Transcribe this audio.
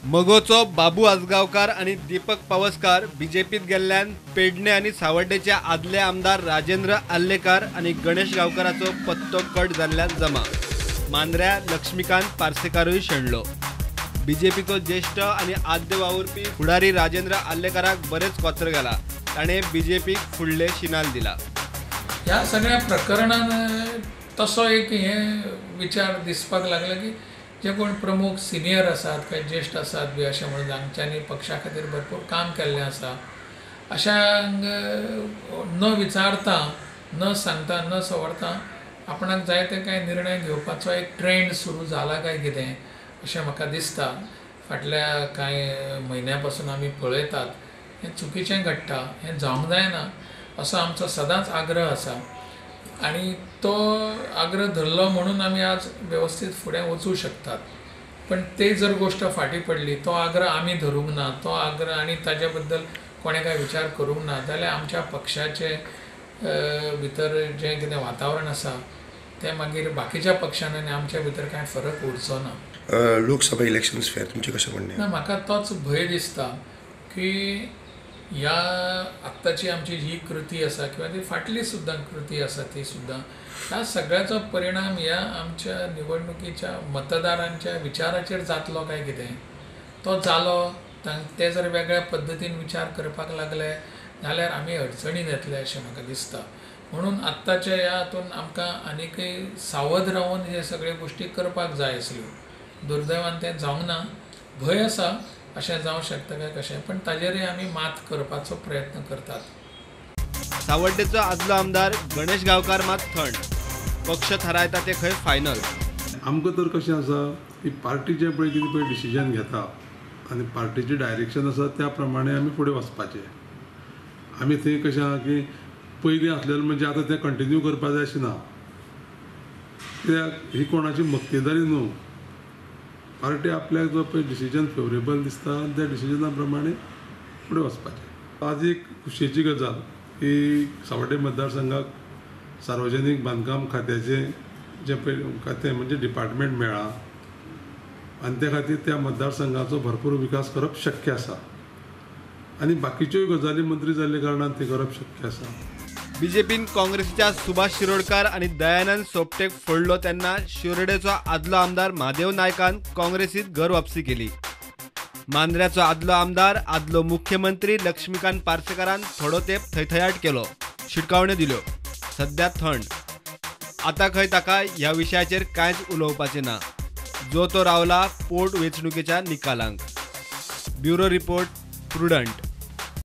मगोचो बाबू आजगावकार आणि दीपक पावसकार बीजेपीत गेल्ल्यान पेडणे आणि सावड्डेचे आदले आमदार राजेंद्र आल्लेकार आणि गणेश गावकाराचो पत्तो कट जाल्ल्यान जमा. मांद्र्या लक्ष्मीकांत पार्सेकारूय शेणलो. बीजेपीचो ज्येष्ठ आणि आद्य वावुरपी फुडारी राजेंद्र आल्लेकाराक बरेच कोत्र गेला. ताणें बीजेपीक फुडले शिनाल दिला. ह्या सगळ्या प्रकरणान तसो एक विचार दिसपाक लागला की जे कोण प्रमुख सिनियर आसात काय ज्येष्ठ आसात बी अशें म्हणून जांच्यांनी पक्षा खातीर भरपूर काम केल्लें आसा अशांक न विचारता न सांगता न सवरता आपणाक जाय ते कांय निर्णय घेवपाचो एक ट्रेंड सुरू जाला काय कितें अशें म्हाका दिसता. फाटल्या कांय म्हयन्या पासून आमी पळयतात हें चुकीचें घडटा, हें जावंक जायना असो आमचो सदांच आग्रह आसा आणि तो आग्रह धरलो म्हणून आमी आज व्यवस्थित फुडें वचूं शकतात. पण ते जर गोष्ट फाटी पडली, तो आग्रह आमी धरूंक ना, तो आग्रह आनी ताजे बद्दल कोणें काय विचार करूंक ना जाल्यार आमच्या पक्षाचे भितर जें कितें वातावरण आसा तें मागीर बाकीच्या पक्षांनी आनी आमच्या भितर कांय फरक उरचो ना. लोकसभा इलेक्शन्स फेर तुमचें कशें म्हणणें? ना, म्हाका तोच भंय दिसता की ह्या आत्ताची आमची जी कृती आसा किंवा ती फाटली सुद्दां कृती आसा ती सुद्दां ह्या सगळ्याचो परिणाम ह्या आमच्या निवडणुकीच्या मतदारांच्या विचाराचेर जातलो काय कितें. तो जालो ते जर वेगळ्या पद्दतीन विचार करपाक लागले जाल्यार आमी अडचणीन येतले अशें म्हाका दिसता. म्हणून आत्ताच्या ह्या हातून आमकां आनीकय सावध रावन हे सगळे गोश्टी करपाक जाय आसल्यो. दुर्दैवान तें जावंक ना. भंय आसा अशें जावं शकता काय कशें, पण ताजेरय आमी मात करपाचो प्रयत्न करतात. सावड्डेचो आदलो आमदार गणेश गावकार मात थंड. पक्ष थारायता ते खंय फायनल. आमकां तर कशें आसा की पार्टीचे पळय कितें पळय डिसिजन घेता आनी पार्टीचें डायरेक्शन आसा त्या प्रमाणे आमी फुडें वचपाचें. आमी थंय कशें आहा की पयलीं आसलेलें म्हणजे आतां तें कंटिन्यू करपा जाय अशें ना. कित्याक ही कोणाची मक्तेदारी न्हू. पार्टी आपल्याक जो पळय डिसिजन फेवरेबल दिसता त्या डिसिजना प्रमाणे फुडें वचपाचें. आज एक खुशयेची गजाल की सावड्डे मतदारसंघाक सार्वजनीक बांदकाम खात्याचें जें पळय खातें म्हणजे डिपार्टमेंट मेळ्ळा आनी त्या खातीर त्या मतदारसंघाचो भरपूर विकास करप शक्य आसा आनी बाकीच्योय गजाली मंत्री जाल्ले कारणान ते करप शक्य आसा. बीजेपीन काँग्रेसीच्या सुभाष शिरोडकार आणि दयानंद सोपटेक फोडलो तेन्ना शिरोडेचो आदलो आमदार म्हादेव नायकान काँग्रेसीत घर वापसी केली. मांद्र्याचो आदलो आमदार आदलो मुख्यमंत्री लक्ष्मीकांत पार्सेकारान थोडो तेंप थैथयाट केलो, शिटकावण्यो दिल्यो. सध्या थंड. आतां खंय ताका ह्या विशयाचेर कांयच उलोवपाचें ना. जो तो रावला पोटवेंचणुकेच्या निकालांक. Bureau report, prudent.